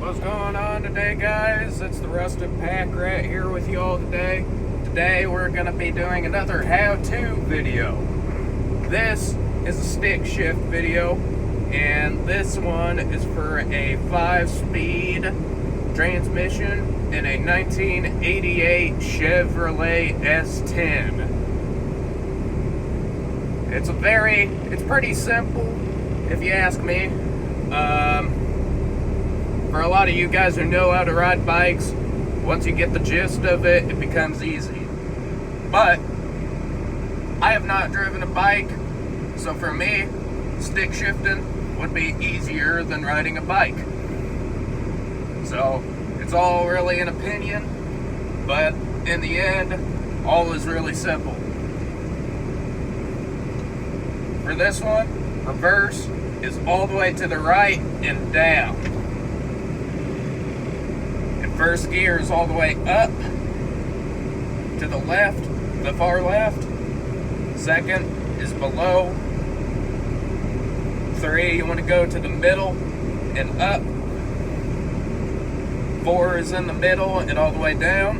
What's going on today, guys? It's the Rusted Pack Rat here with you all today. Today we're going to be doing another how-to video. This is a stick shift video, and this one is for a 5-speed transmission in a 1988 Chevrolet S10. It's pretty simple, if you ask me. For a lot of you guys who know how to ride bikes, once you get the gist of it, it becomes easy. But I have not driven a bike, so for me, stick shifting would be easier than riding a bike. So it's all really an opinion, but in the end, all is really simple. For this one, reverse is all the way to the right and down. And first gear is all the way up to the left, the far left. Second is below. 3, you want to go to the middle and up. 4 is in the middle and all the way down.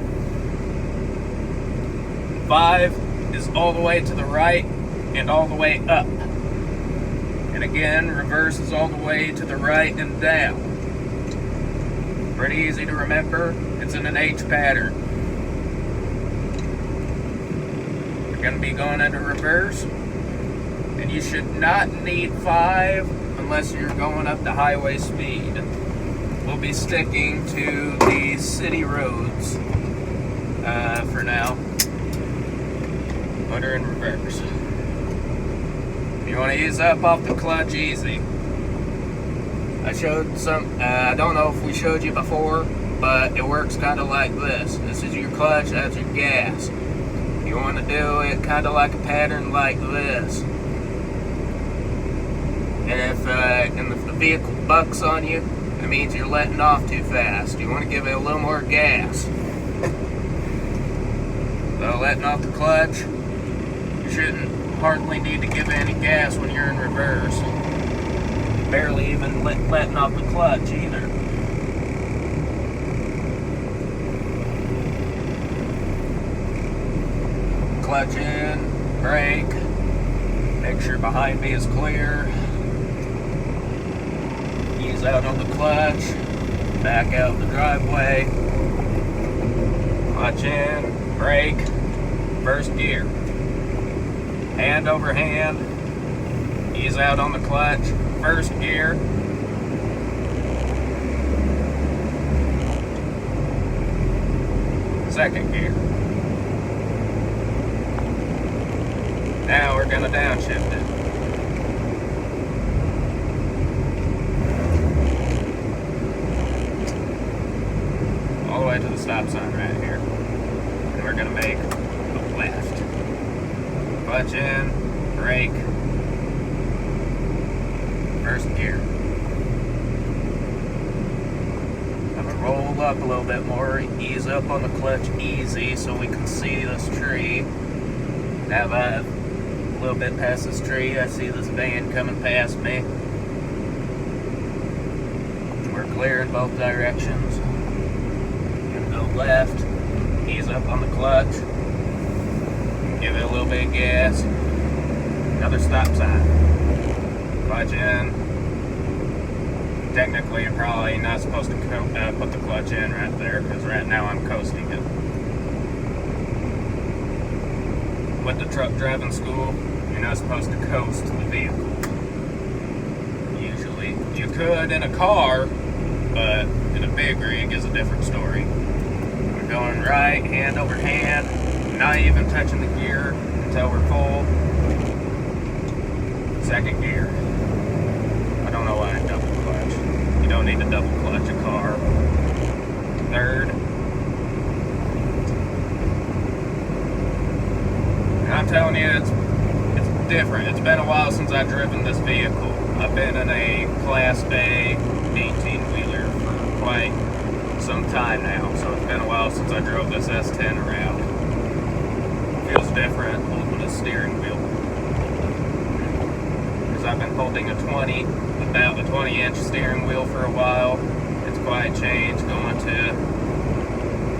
5 is all the way to the right and all the way up. And again, reverse is all the way to the right and down. Pretty easy to remember. It's in an H pattern. You're going to be going into reverse, and you should not need 5 unless you're going up to highway speed. We'll be sticking to the city roads for now. Put her in reverse. You want to ease up off the clutch, easy. I showed some, I don't know if we showed you before, but it works kind of like this. This is your clutch, that's your gas. You want to do it kind of like a pattern like this. And if the vehicle bucks on you, it means you're letting off too fast. You want to give it a little more gas. So letting off the clutch, you shouldn't hardly need to give any gas when you're in reverse. Barely even letting off the clutch either. Clutch in, brake, make sure behind me is clear. Ease out on the clutch, back out the driveway. Clutch in, brake, first gear. Hand over hand, ease out on the clutch, first gear. Second gear. Now we're going to downshift it. All the way to the stop sign right here. And we're going to make a left. Clutch in, brake, first gear. I'm going to roll up a little bit more, ease up on the clutch easy so we can see this tree. Now that a little bit past this tree, I see this van coming past me. We're clear in both directions. Gonna go left, ease up on the clutch. Give it a little bit of gas. Another stop sign. Clutch in. Technically, you're probably not supposed to put the clutch in right there, because right now I'm coasting it. With the truck driving school, you're not supposed to coast the vehicle. Usually. You could in a car, but in a big rig is a different story. We're going right, hand over hand. Not even touching the gear until we're full. Second gear. I don't know why I double clutch. You don't need to double clutch a car. Third. And I'm telling you, it's different. It's been a while since I've driven this vehicle. I've been in a Class A 18-wheeler for quite some time now, so it's been a while since I drove this S10 around. Feels different holding a steering wheel. Because I've been holding a 20, about a 20-inch steering wheel for a while. It's quite change going to,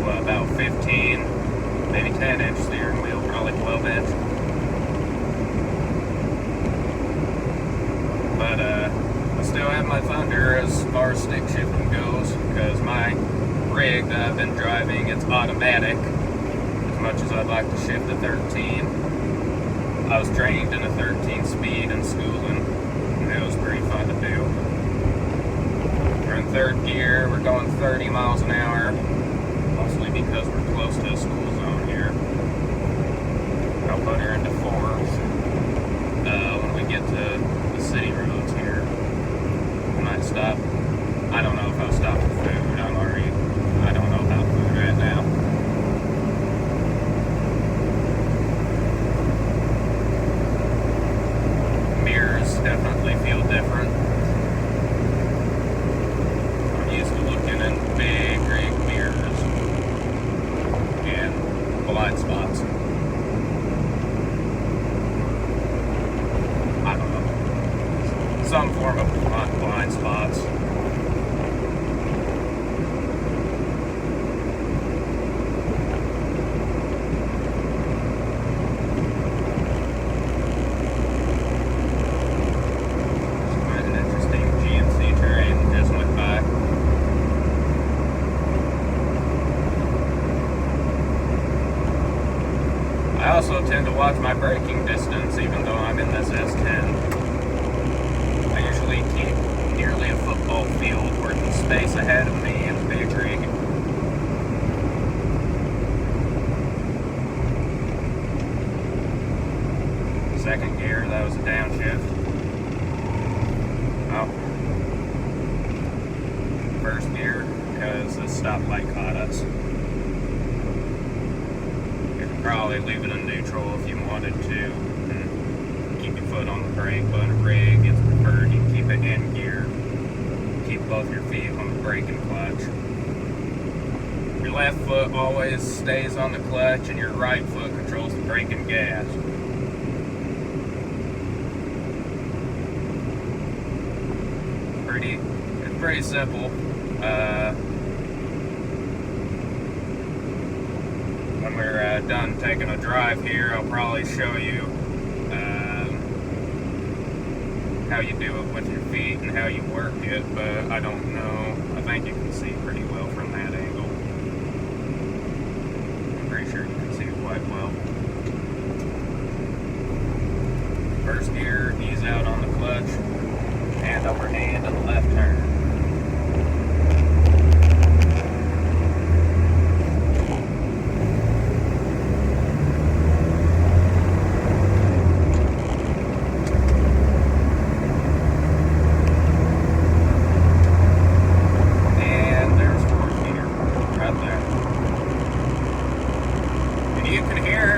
well, about 15, maybe 10 inch steering wheel, probably 12 inch. But I still have my Thunder as far as stick shifting goes, because my rig that I've been driving, it's automatic. As much as I'd like to shift to 13, I was trained in a 13 speed in schooling, and it was pretty fun to do. We're in third gear, we're going 30 miles an hour, mostly because we're close to a school zone here. I'll put her into fourth when we get to the city roads here. I might stop. I don't know if I'll stop for food. I don't know about food right now. Mirrors definitely feel different. I'm used to looking in big rig mirrors and blind spots. I don't know. Some form of blind spots. I also tend to watch my braking distance even though I'm in this S10. I usually keep nearly a football field worth of space ahead of me in the big rig. Second gear, that was a downshift. Oh. First gear, because the stoplight caught us. Probably leave it in neutral if you wanted to, and keep your foot on the brake, but in a rig it's preferred you keep it in gear. Keep both your feet on the brake and clutch. Your left foot always stays on the clutch and your right foot controls the brake and gas. It's pretty simple. When we're done taking a drive here, I'll probably show you how you do it with your feet and how you work it, but I don't know. I think you can see pretty well from that angle. I'm pretty sure you can see it quite well. First gear, ease out on the clutch, hand over hand in the left turn.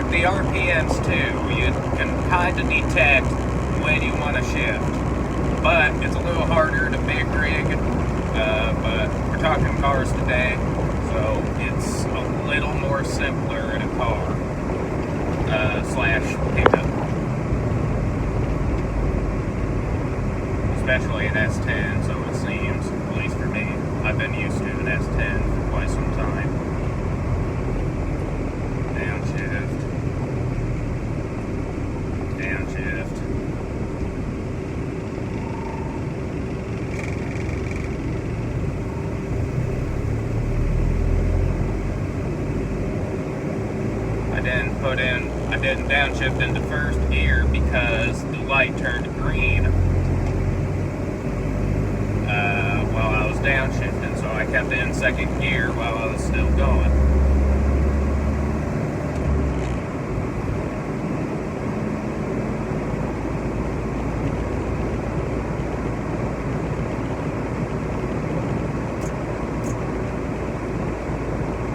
The RPMs too, you can kind of detect when you want to shift, but it's a little harder to big rig, but we're talking cars today, so it's a little more simpler in a car, slash pickup, especially an S10, so it seems, at least for me. I've been used to an S10 for quite some time. Downshift. I didn't downshift into first gear because the light turned green while I was downshifting, so I kept it in second gear while I was still going.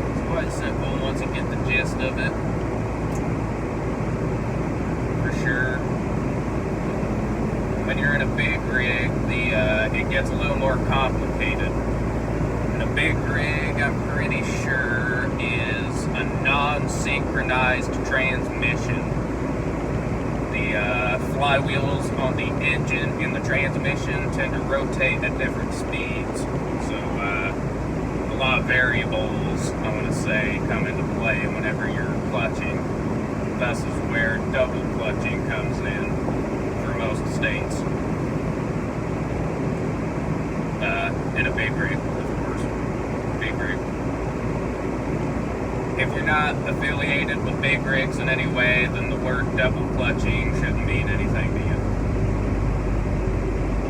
It's quite simple once you get the gist of it. Sure. When you're in a big rig, it gets a little more complicated. In a big rig, I'm pretty sure, is a non-synchronized transmission. The flywheels on the engine and the transmission tend to rotate at different speeds. So variables, I want to say, come into play whenever you're clutching. Thus is where double clutching comes in for most states. And a big rig, of course. Big rig. If you're not affiliated with big rigs in any way, then the word double clutching shouldn't mean anything to you.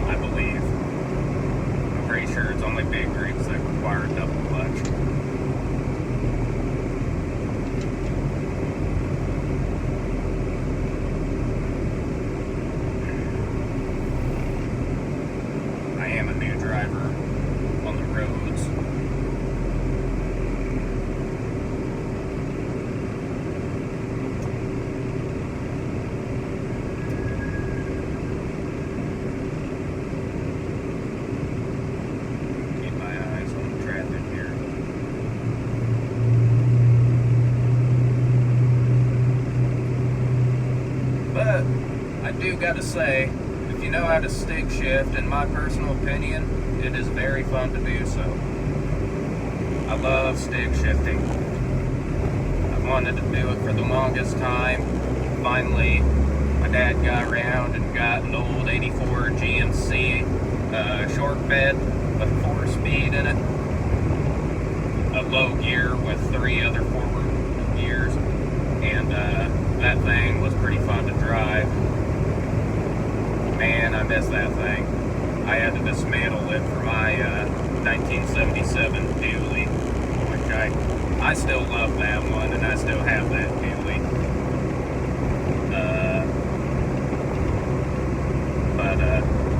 I believe. I'm pretty sure it's only big rigs that require a double clutch. I am a new driver on the roads. Keep my eyes on the traffic here. But I do gotta say, if you know how to stick shift, in my personal opinion, it is very fun to do so. I love stick shifting. I've wanted to do it for the longest time. Finally, my dad got around and got an old 84 GMC short bed with 4-speed in it. A low gear with 3 other forward gears. And that thing was pretty fun to drive. Man, I miss that thing. I had to dismantle it for my 1977 dually, which I still love that one, and I still have that dually. But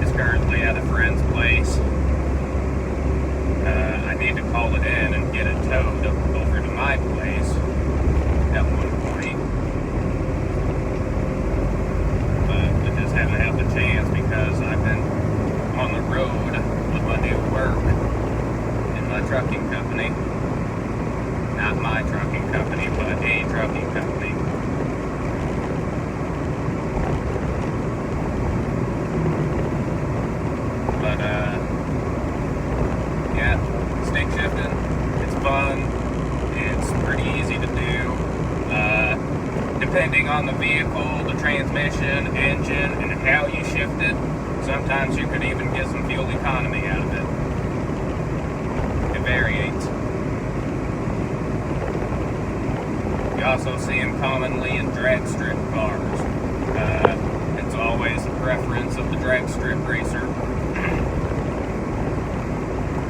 it's currently at a friend's place. I need to call it in and get it towed over to my place at one point. But I just haven't had the chance because I've been on the road with my new work in my trucking company. Not my trucking company, but a trucking company. But yeah, stick shifting, it's fun, it's pretty easy to do. Depending on the vehicle, the transmission, engine, and how you shift it, sometimes you could even get some fuel economy out of it. It varies. You also see them commonly in drag strip cars. It's always the preference of the drag strip racer.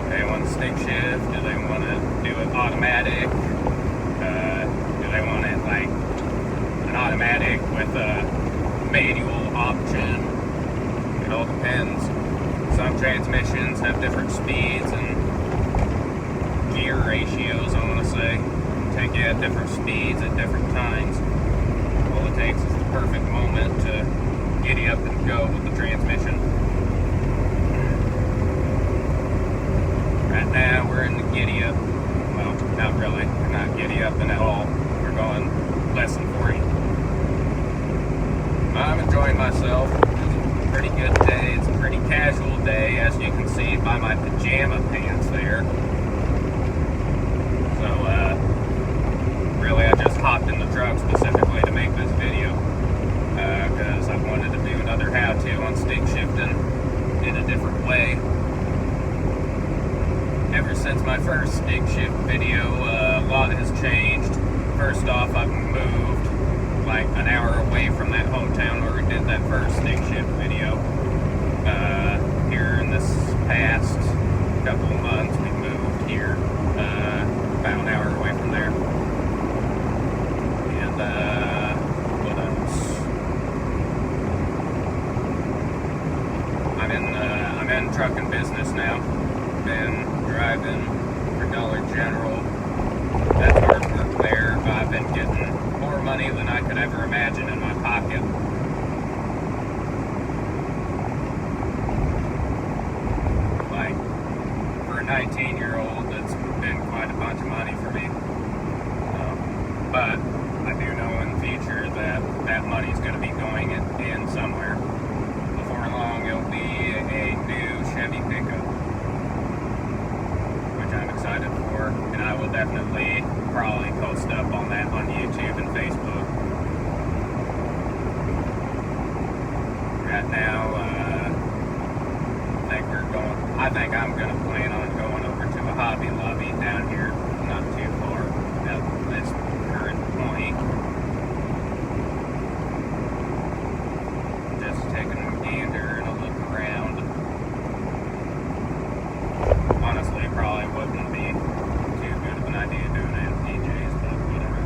Do they want to stick shift? Do they want to do it automatic? Do they want it like an automatic with a manual option? It all depends. Some transmissions have different speeds and gear ratios, I want to say. Take you at different speeds at different times. All it takes is the perfect moment to giddy up and go with the transmission. Right now we're in the giddy up. Well, not really. We're not giddy up at all. We're going less than 40. I'm enjoying myself. It's a pretty good day. It's a pretty casual day, as you can see by my pajama pants there. So, really, I just hopped in the truck specifically to make this video because I wanted to do another how-to on stick shifting in a different way. Ever since my first stick shift video, a lot has changed. First off, I've moved like an hour away from that hometown where we did that first stick shift video. Here in this past couple of months, we moved here about an hour away from there. And what else? I'm in trucking business now. Been driving for Dollar General. That's hard work there. I've been getting more money than I could ever imagine in my pocket. Like, for a 19-year-old, that's been quite a bunch of money for me. But I do know in the future that that money's going to be going in somewhere. Before long, it'll be a new Chevy pickup, which I'm excited for. definitely probably post up on that on YouTube and Facebook. Right now, I think I'm gonna plan on going over to a Hobby Lobby down here, not too far at this current point. Just taking a gander and a look around. Honestly, probably wouldn't be too good of an idea doing it at DJ's, but whatever.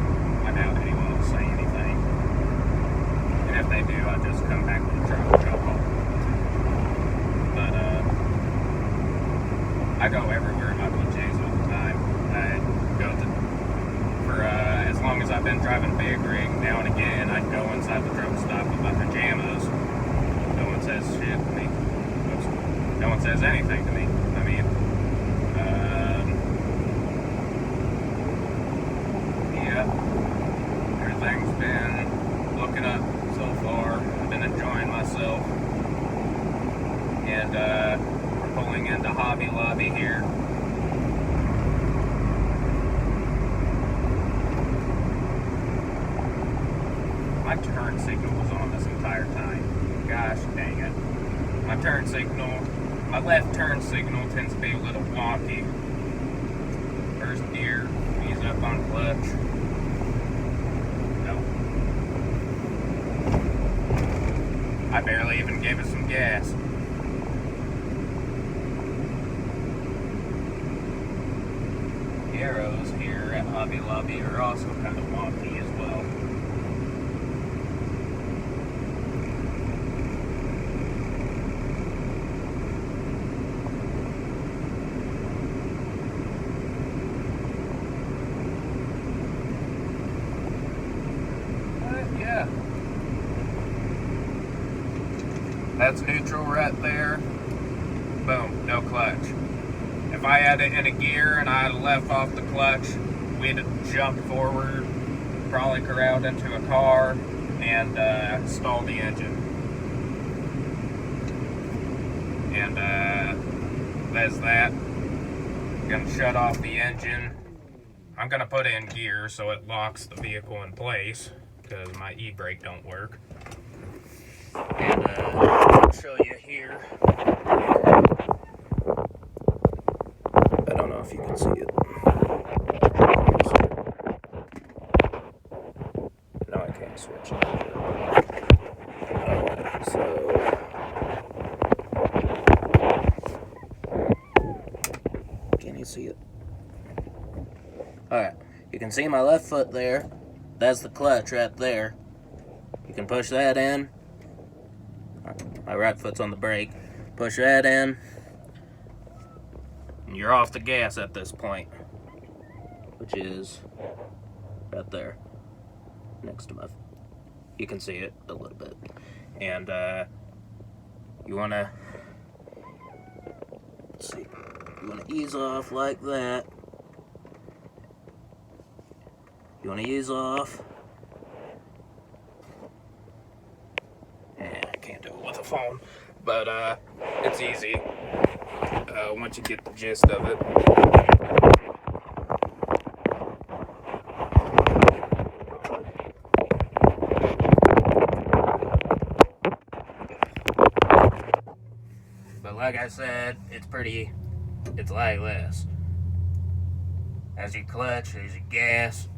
I doubt anyone will say anything. And if they do, I'll just come back to the truck and jump off. But, I go everywhere in my PJs all the time. I go to, for as long as I've been driving big rig, now and again, I'd go inside the truck stop with my pajamas. No one says shit to me. Oops. No one says anything to me. I mean, yeah, everything's been looking up so far. I've been enjoying myself. And, pulling into Hobby Lobby here. My turn signal was on this entire time. Gosh dang it. My left turn signal tends to be a little wonky. First gear, ease up on clutch. No. I barely even gave it some gas. The arrows here at Hobby Lobby are also kind of wonky as well. But yeah. That's neutral right there. Boom, no clutch. If I had it in a gear and I had left off the clutch, we'd jump forward, probably corralled into a car, and stall the engine. And that's that. I'm gonna shut off the engine. I'm gonna put it in gear so it locks the vehicle in place, because my e-brake don't work. And I'll show you here. I don't know if you can see it. No, I can't switch it. Alright, so can you see it? Alright, you can see my left foot there. That's the clutch right there. You can push that in. My right foot's on the brake. Push that in. And you're off the gas at this point, which is right there next to my, you can see it a little bit. And you want to, let's see, you want to ease off like that. You want to ease off. I can't do it with a phone, but it's easy. Once you get the gist of it. But like I said, it's like this. As you clutch, as you gas,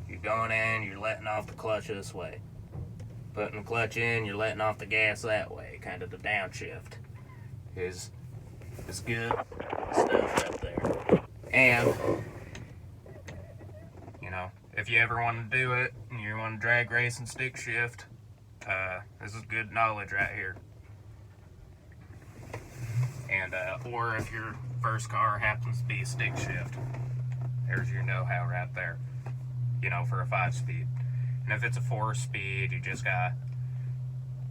you're going in, you're letting off the clutch this way. Putting the clutch in, you're letting off the gas that way, kind of the downshift. It's good stuff right there. And, you know, if you ever want to do it and you want to drag race and stick shift, this is good knowledge right here. And, or if your first car happens to be stick shift, there's your know-how right there, you know, for a 5-speed. And if it's a 4-speed, you just got,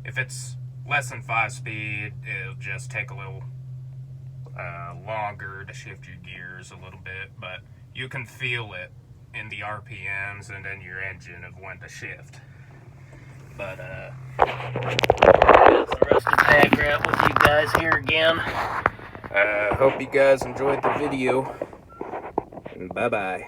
if it's less than 5-speed, it'll just take a little longer to shift your gears a little bit, but you can feel it in the RPMs and in your engine of when to shift. But that's the rusty bag wrap with you guys here again. Hope you guys enjoyed the video. and bye-bye.